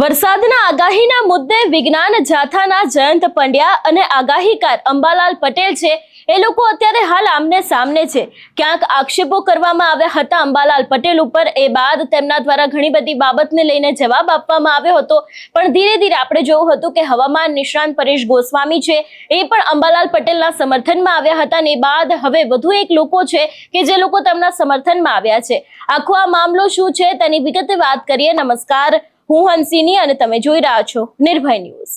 વરસાદના આગાહીના મુદ્દે વિજ્ઞાન જાથાના જયંત પંડ્યા અને આગાહીકાર અંબાલાલ પટેલ છે એ લોકો અત્યારે હાલ આમને સામને છે। ક્યાંક આક્ષેપો કરવામાં આવ્યા હતા અંબાલાલ પટેલ ઉપર, એ બાદ તેમના દ્વારા ઘણી બધી બાબતને લઈને જવાબ આપવામાં આવ્યો હતો। પણ ધીરે ધીરે આપણે જોયું હતું કે હવામાન નિષ્ણાંત પરેશ ગોસ્વામી છે એ પણ અંબાલાલ પટેલના સમર્થનમાં આવ્યા હતા અને એ બાદ હવે વધુ એક લોકો છે કે જે લોકો તેમના સમર્થનમાં આવ્યા છે। આખો આ મામલો શું છે તેની વિગતે વાત કરીએ। નમસ્કાર, હું હંસિની અને તમે જોઈ રહ્યા છો નિર્ભય ન્યૂઝ।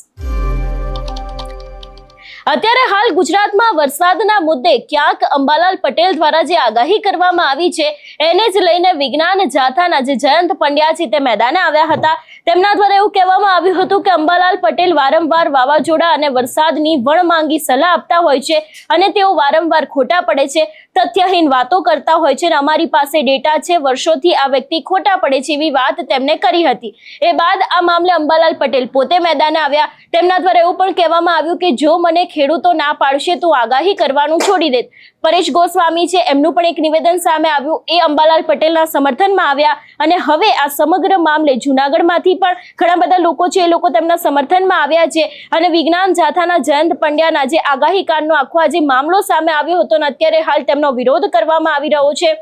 અત્યારે હાલ ગુજરાતમાં વરસાદના મુદ્દે ક્યાંક અંબાલાલ પટેલ દ્વારા જે આગાહી કરવામાં આવી છે એને જ લઈને વિજ્ઞાન જાથાના જે જયંત પંડ્યા છે તે મેદાને આવ્યા હતા। તેમના દ્વારા એવું કહેવામાં આવ્યું હતું કે અંબાલાલ પટેલ વારંવાર વાવાઝોડા અને વરસાદની વણમાંગી સલાહ આપતા હોય છે અને તેઓ વારંવાર ખોટા પડે છે, તથ્યહીન વાતો કરતા હોય છે અને અમારી પાસે ડેટા છે, વર્ષોથી આ વ્યક્તિ ખોટા પડે છે એવી વાત તેમણે કરી હતી। એ બાદ આ મામલે અંબાલાલ પટેલ પોતે મેદાને આવ્યા। તેમના દ્વારા એવું પણ કહેવામાં આવ્યું કે જો મને ખેડૂતો ના પાડશે તો આગાહી કરવાનું છોડી દે। પરેશ ગોસ્વામી છે એમનું પણ એક નિવેદન સામે આવ્યું, એ અંબાલાલ પટેલના સમર્થનમાં આવ્યા અને હવે આ સમગ્ર મામલે જૂનાગઢમાંથી પણ ઘણા બધા લોકો છે એ લોકો તેમના સમર્થનમાં આવ્યા છે અને વિજ્ઞાન જાથાના જયંત પંડ્યાના જે આગાહીકારનો આખો આ જે મામલો સામે આવ્યો હતો અને અત્યારે હાલ તેમનો વિરોધ કરવામાં આવી રહ્યો છે।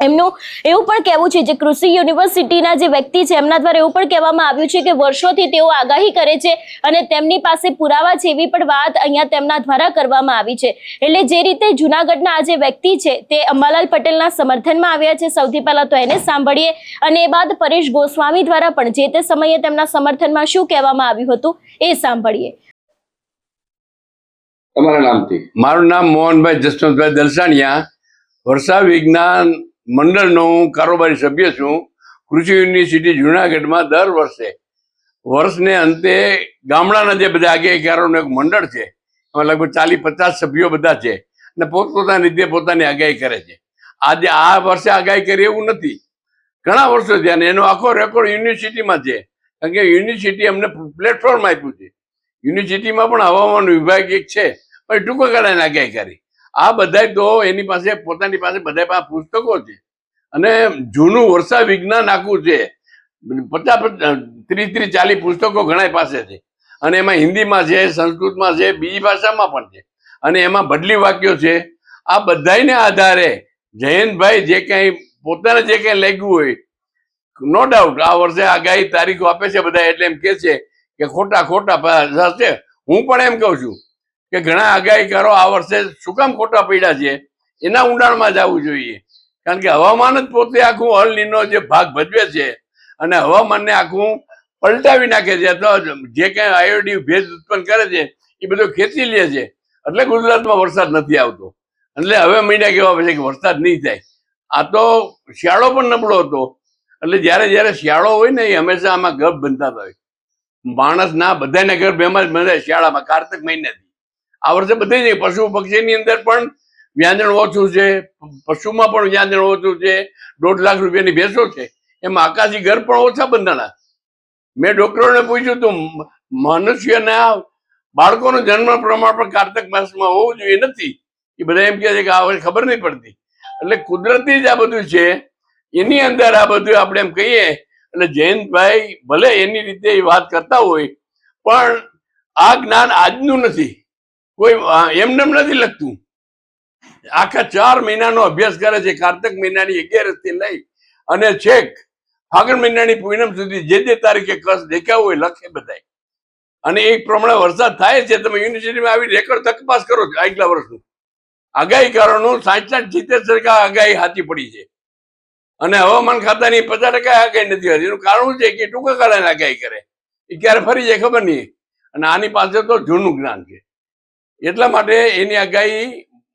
એમનું એવું પણ કહેવું છે, જે કૃષિ યુનિવર્સિટીના જે વ્યક્તિ છે એમના દ્વારા એવું પણ કહેવામાં આવ્યું છે કે વર્ષોથી તેઓ આગાહી કરે છે અને તેમની પાસે પુરાવા છે એવી પણ વાત અહીંયા તેમના દ્વારા કરવામાં આવી છે। એટલે જે રીતે જૂનાગઢના આ જે વ્યક્તિ છે તે અંબાલાલ પટેલના સમર્થનમાં આવ્યા છે, સૌથી પહેલા તો એને સાંભળીએ અને એ બાદ પરેશ ગોસ્વામી દ્વારા પણ જે તે સમયે તેમના સમર્થનમાં શું કહેવામાં આવ્યું હતું એ સાંભળીએ। તમારા નામથી? મારું નામ મોહનભાઈ જસવંતભાઈ દલસાણિયા, વર્ષા વિજ્ઞાન મંડળનો હું કારોબારી સભ્ય છું। કૃષિ યુનિવર્સિટી જુનાગઢમાં દર વર્ષને અંતે ગામડાના જે બધા આગાહીકારોનું એક મંડળ છે, એમાં લગભગ 40-50 સભ્યો બધા છે અને પોતપોતાની રીતે પોતાની આગાહી કરે છે। આજે આ વર્ષે આગાહી કરી એવું નથી, ઘણા વર્ષો થયા અને એનો આખો રેકોર્ડ યુનિવર્સિટીમાં છે, કારણ કે યુનિવર્સિટી અમને પ્લેટફોર્મ આપ્યું છે। યુનિવર્સિટીમાં પણ હવામાન વિભાગ એક છે, પણ ટૂંકા ગાળાની આગાહી કરી। આ બધા તો એની પાસે પોતાની પાસે બધા પાસે પુસ્તકો છે અને જૂનું વર્ષા વિજ્ઞાન આખું છે, 50-30-40 પુસ્તકો ઘણા પાસે છે અને એમાં હિન્દીમાં છે, સંસ્કૃતમાં છે, બીજી ભાષામાં પણ છે અને એમાં બદલી વાક્યો છે। આ બધાને આધારે જયંતભાઈ જે કંઈ પોતાને જે કંઈ લાગ્યું હોય, નો ડાઉટ આ વર્ષે આગાહી તારીખો આપે છે બધા, એટલે એમ કે છે કે ખોટા હશે। હું પણ એમ કહું છું કે ઘણા આગાહીકારો આ વર્ષે શું કામ ખોટા પડ્યા છે એના ઊંડાણમાં જવું જોઈએ, કારણ કે હવામાન જ પોતે આખું અલ નીનો જે ભાગ ભજવે છે અને હવામાનને આખું પલટાવી નાખે છે। તો જે કંઈ આયોડી ભેજ ઉત્પન્ન કરે છે એ બધું ખેંચી લે છે, એટલે ગુજરાતમાં વરસાદ નથી આવતો। એટલે હવે મહિના કહેવા પછી કે વરસાદ નહીં થાય। આ તો શિયાળો પણ નબળો હતો, એટલે જ્યારે શિયાળો હોય ને એ હંમેશા આમાં ગર્ભ બંધાતા હોય। માણસના બધાને ગર્ભ એમાં જ બંધાય શિયાળામાં, કાર્તક મહિનાથી। આ વર્ષે બધે પશુ પક્ષીની અંદર પણ વ્યાંજણ ઓછું છે, પશુમાં પણ વ્યાંજણ ઓછું છે। 1.5 લાખ રૂપિયાની ભેંસો છે, એમાં આકાશી ગર્ભ પણ ઓછા બંધાણા। મેં ડોક્ટરોને પૂછ્યું તો મનુષ્યના બાળકોનું જન્મ પ્રમાણ પણ કાર્તક માસમાં હોવું જોઈએ નથી, એ બધા એમ કહે છે કે આ વર્ષે ખબર નહીં પડતી। એટલે કુદરતી જ આ બધું છે, એની અંદર આ બધું આપણે એમ કહીએ। એટલે જયંતભાઈ ભલે એની રીતે એ વાત કરતા હોય, પણ આ જ્ઞાન આજનું નથી, કોઈ એમને નથી લખતું। આખા 4 મહિનાનો અભ્યાસ કરે છે, કાર્તક મહિનાની 11 થી લઈ અને છેક ફાગણ મહિનાની પૂનમ સુધી જે તારીખે કસ દેખાવું હોય લખે બધાય, અને એ પ્રમાણે વરસાદ થાય છે। તમે યુનિવર્સિટીમાં આવી રેકોર્ડ તપાસ કરો છો આગલા વર્ષનું આગાહીકારોનું 60-70% આગાહી સાચી પડી છે અને હવામાન ખાતાની 50% આગાહી નથી હોતી। એનું કારણ છે કે ટૂંકા ગાળાની આગાહી કરે, એ ક્યારે ફરી જાય ખબર નહીં, અને આની પાસે તો જૂનું જ્ઞાન છે। એટલા માટે એની આગાહી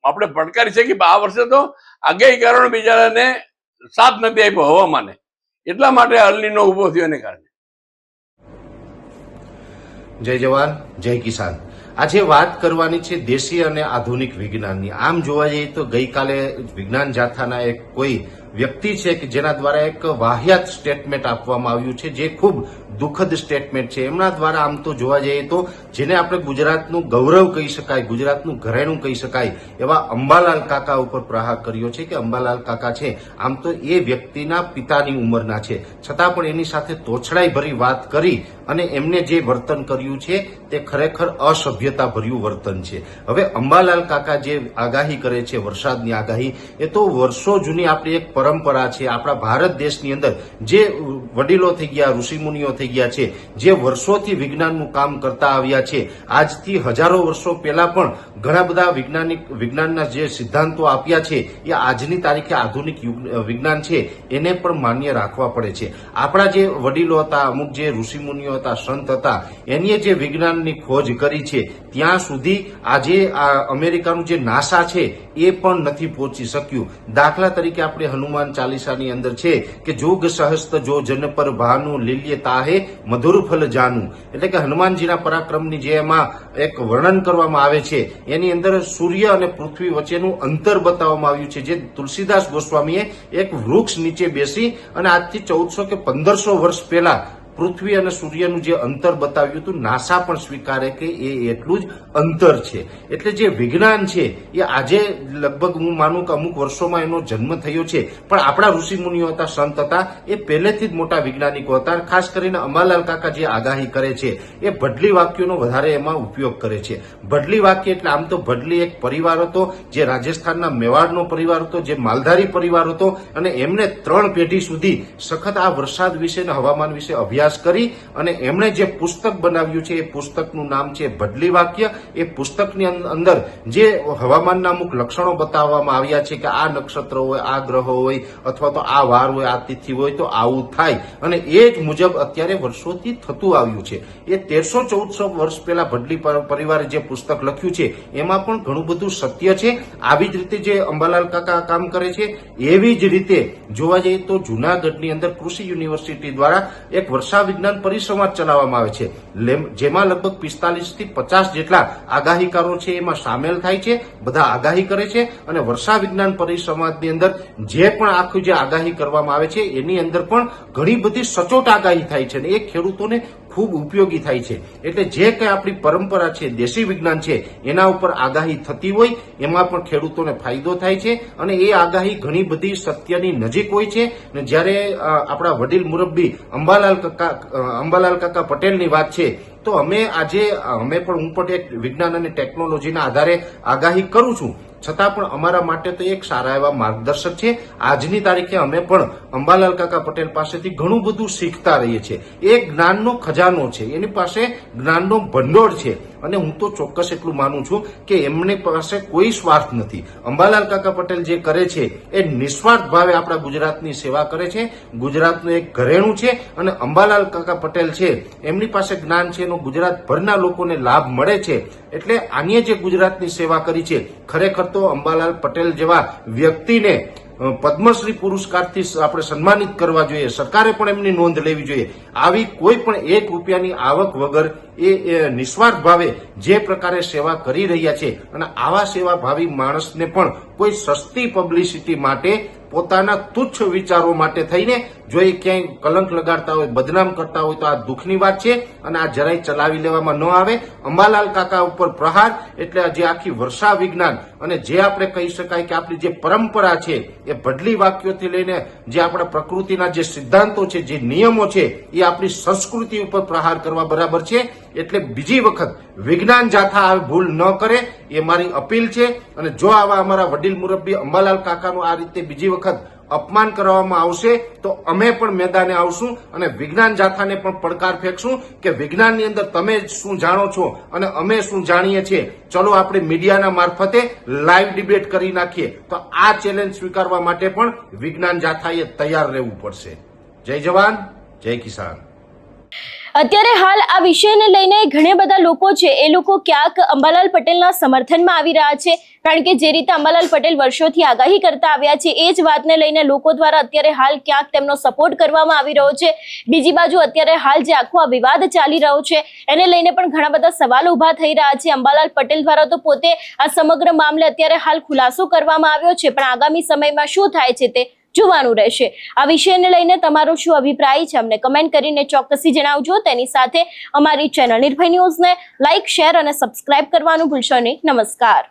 આપણે પડકારી શકીએ। આ વર્ષે તો આગાહીકારોને બિચારાને સાથ નથી આપ્યો હવામાને, એટલા માટે અલનીનો ઊભો થયો એને કારણે। જય જવાન જય કિસાન। આજે વાત કરવાની છે દેશી અને આધુનિક વિજ્ઞાનની. આમ જોવા જઈએ તો ગઈકાલે વિજ્ઞાન જાથાના એક કોઈ વ્યક્તિ છે કે જેના દ્વારા એક વાહિયાત સ્ટેટમેન્ટ આપવામાં આવ્યું છે, જે ખૂબ દુઃખદ સ્ટેટમેન્ટ છે. એમના દ્વારા આમ તો જોવા જઈએ તો જેને આપણે ગુજરાતનું ગૌરવ કહી શકાય, ગુજરાતનું ઘરેણું કહી શકાય એવા અંબાલાલ કાકા ઉપર પ્રહાર કર્યો છે. કે અંબાલાલ કાકા છે આમ તો એ વ્યક્તિના પિતાની ઉંમરના છે, છતાં પણ એની સાથે તોછડાઈ ભરી વાત કરી અને એમને જે વર્તન કર્યું છે તે ખરેખર અસભ્યતા ભર્યું વર્તન છે. હવે અંબાલાલ કાકા જે આગાહી કરે છે, વરસાદની આગાહી, એ તો વર્ષો જૂની આપણી એક પરંપરા છે. આપણા ભારત દેશની અંદર જે વડીલો થઈ ગયા, ઋષિમુનિઓ થઈ ગયા છે, જે વર્ષોથી વિજ્ઞાનનું કામ કરતા આવ્યા છે, આજથી હજારો વર્ષો પહેલા પણ ઘણા બધા વિજ્ઞાનના જે સિદ્ધાંતો આપ્યા છે એ આજની તારીખે આધુનિક વિજ્ઞાન છે એને પણ માન્ય રાખવા પડે છે. આપણા જે વડીલો હતા, અમુક જે ઋષિમુનિઓ હતા, સંત હતા, એની જે વિજ્ઞાનની ખોજ કરી છે ત્યાં સુધી આજે આ અમેરિકાનું જે નાસા છે એ પણ નથી પહોંચી શક્યું. દાખલા તરીકે આપણે હનુમાન ચાલીસાની અંદર છે કે જોગ સહસ્ત જો જન પર ભાનું લીલ્ય તાહે મધુર ફલ જાનું, એટલે કે હનુમાનજીના પરાક્રમની જે એમાં એક વર્ણન કરવામાં આવે છે એની અંદર સૂર્ય અને પૃથ્વી વચ્ચેનું અંતર બતાવવામાં આવ્યું છે, જે તુલસીદાસ ગોસ્વામીએ એક વૃક્ષ નીચે બેસી અને આજથી 1400 કે 1500 વર્ષ પહેલા પૃથ્વી અને સૂર્યનું જે અંતર બતાવ્યું હતું, નાસા પણ સ્વીકારે કે એ એટલું જ અંતર છે. એટલે જે વિજ્ઞાન છે એ આજે લગભગ હું માનું કે અમુક વર્ષોમાં એનો જન્મ થયો છે, પણ આપણા ઋષિમુનિઓ હતા, સંત હતા, એ પહેલેથી જ મોટા વૈજ્ઞાનિકો હતા. ખાસ કરીને અંબાલાલ કાકા જે આગાહી કરે છે એ ભડલી વાક્યોનો વધારે એમાં ઉપયોગ કરે છે. ભડલી વાક્ય એટલે આમ તો ભડલી એક પરિવાર હતો, જે રાજસ્થાનના મેવાડનો પરિવાર હતો, જે માલધારી પરિવાર હતો, અને એમને 3 પેઢી સુધી સખત આ વરસાદ વિશે અને હવામાન વિશે અભ્યાસ કરી અને એમણે જે પુસ્તક બનાવ્યું છે એ પુસ્તકનું નામ છે ભડલી વાક્ય. એ પુસ્તકની અંદર જે હવામાનના અમુક લક્ષણો બતાવવામાં આવ્યા છે કે આ નક્ષત્ર હોય, આ ગ્રહો હોય, અથવા તો આ વાર હોય, આ તિથિ હોય તો આવું થાય, અને એ જ મુજબ અત્યારે વર્ષોથી થતું આવ્યું છે. એ 1300-1400 વર્ષ પહેલા ભડલી પરિવારે જે પુસ્તક લખ્યું છે એમાં પણ ઘણું બધું સત્ય છે. આવી જ રીતે જે અંબાલાલ કાકા કામ કરે છે એવી જ રીતે જોવા જઈએ તો જૂનાગઢની અંદર કૃષિ યુનિવર્સિટી દ્વારા એક વર્ષા વિજ્ઞાન પરિસંવાદ ચલાવવામાં આવે છે, જેમાં લગભગ 45 થી 50 જેટલા આગાહીકારો છે એમાં સામેલ થાય છે. બધા આગાહી કરે છે અને વર્ષા વિજ્ઞાન પરિસંવાદની અંદર જે પણ આખી જે આગાહી કરવામાં આવે છે એની અંદર પણ ઘણી બધી સચોટ આગાહી થાય છે અને એ ખેડૂતોને ખૂબ ઉપયોગી થાય છે. એટલે જે કંઈ આપણી પરંપરા છે, દેશી વિજ્ઞાન છે, એના ઉપર આગાહી થતી હોય એમાં પણ ખેડૂતોને ફાયદો થાય છે અને એ આગાહી ઘણી બધી સત્યની નજીક હોય છે. અને જ્યારે આપણા વડીલ મુરબ્બી અંબાલાલ કાકા પટેલની વાત છે તો અમે પણ હું પણ એક વિજ્ઞાન અને ટેકનોલોજીના આધારે આગાહી કરું છું, છતાં પણ અમારા માટે તો એક સારા એવા માર્ગદર્શક છે. આજની તારીખે અમે પણ અંબાલાલ કાકા પટેલ પાસેથી ઘણું બધું શીખતા રહીએ છીએ. એ જ્ઞાનનો ખજાનો છે, એની પાસે જ્ઞાનનો ભંડોળ છે અને હું તો ચોક્કસ એટલું માનું છું કે એમની પાસે કોઈ સ્વાર્થ નથી. અંબાલાલ કાકા પટેલ જે કરે છે એ નિસ્વાર્થ ભાવે આપણા ગુજરાતની સેવા કરે છે. ગુજરાતનું એક ઘરેણું છે અને અંબાલાલ કાકા પટેલ છે એમની પાસે જ્ઞાન છે એનો ગુજરાતભરના લોકોને લાભ મળે છે. એટલે આની જે ગુજરાતની સેવા કરી છે, ખરેખર તો અંબાલાલ પટેલ જેવા વ્યક્તિને પદ્મશ્રી પુરસ્કારથી આપણે સન્માનિત કરવા જોઈએ. સરકારે પણ એમની નોંધ લેવી જોઈએ. આવી કોઈ પણ 1 રૂપિયાની આવક વગર એ નિસ્વાર્થ ભાવે જે પ્રકારે સેવા કરી રહ્યા છે, અને આવા સેવાભાવી માણસને પણ કોઈ સસ્તી પબ્લિસિટી માટે, પોતાના તુચ્છ વિચારો માટે થઈને જો એ ક્યાંય કલંક લગાડતા હોય, બદનામ કરતા હોય તો આ દુઃખની વાત છે અને આ જરાય ચલાવી લેવામાં ન આવે. અંબાલાલ કાકા ઉપર પ્રહાર એટલે જે આખી વર્ષા વિજ્ઞાન અને જે આપણે કહી શકાય કે આપણી જે પરંપરા છે એ ભડલી વાક્યોથી લઈને જે આપણા પ્રકૃતિના જે સિદ્ધાંતો છે, જે નિયમો છે, એ આપણી સંસ્કૃતિ ઉપર પ્રહાર કરવા બરાબર છે. એટલે બીજી વખત વિજ્ઞાન જાથા આ ભૂલ ન કરે એ મારી અપીલ છે. અને જો આવા અમારા વડીલ મુરબ્બી અંબાલાલ કાકાનું આ રીતે બીજી વખત અપમાન કરવામાં આવશે તો અમે પણ મેદાને આવશું અને વિજ્ઞાન જાથાને પણ પડકાર ફેંકશું કે વિજ્ઞાનની અંદર તમે શું જાણો છો અને અમે શું જાણીએ છીએ, ચલો આપણે મીડિયાના મારફતે લાઈવ ડિબેટ કરી નાખીએ. તો આ ચેલેન્જ સ્વીકારવા માટે પણ વિજ્ઞાન જાથાએ તૈયાર રહેવું પડશે. જય જવાન, જય કિસાન. અત્યારે હાલ આ વિષયને લઈને ઘણા બધા લોકો છે એ લોકો ક્યાંક અંબાલાલ પટેલના સમર્થનમાં આવી રહ્યા છે, કારણ કે જે રીતે અંબાલાલ પટેલ વર્ષોથી આગાહી કરતા આવ્યા છે એ જ વાતને લઈને લોકો દ્વારા અત્યારે હાલ ક્યાંક તેમનો સપોર્ટ કરવામાં આવી રહ્યો છે. બીજી બાજુ અત્યારે હાલ જે આખો આ વિવાદ ચાલી રહ્યો છે એને લઈને પણ ઘણા બધા સવાલો ઉભા થઈ રહ્યા છે. અંબાલાલ પટેલ દ્વારા તો પોતે આ સમગ્ર મામલે અત્યારે હાલ ખુલાસો કરવામાં આવ્યો છે, પણ આગામી સમયમાં શું થાય છે તે જોવાનું રહેશે. આ વિષયને લઈને તમારો શું અભિપ્રાય છે અમને કમેન્ટ કરીને ચોક્કસથી જણાવજો. તેની સાથે અમારી ચેનલ નિર્ભય ન્યૂઝને લાઇક, શેર અને સબસ્ક્રાઇબ કરવાનું ભૂલશો નહીં. નમસ્કાર.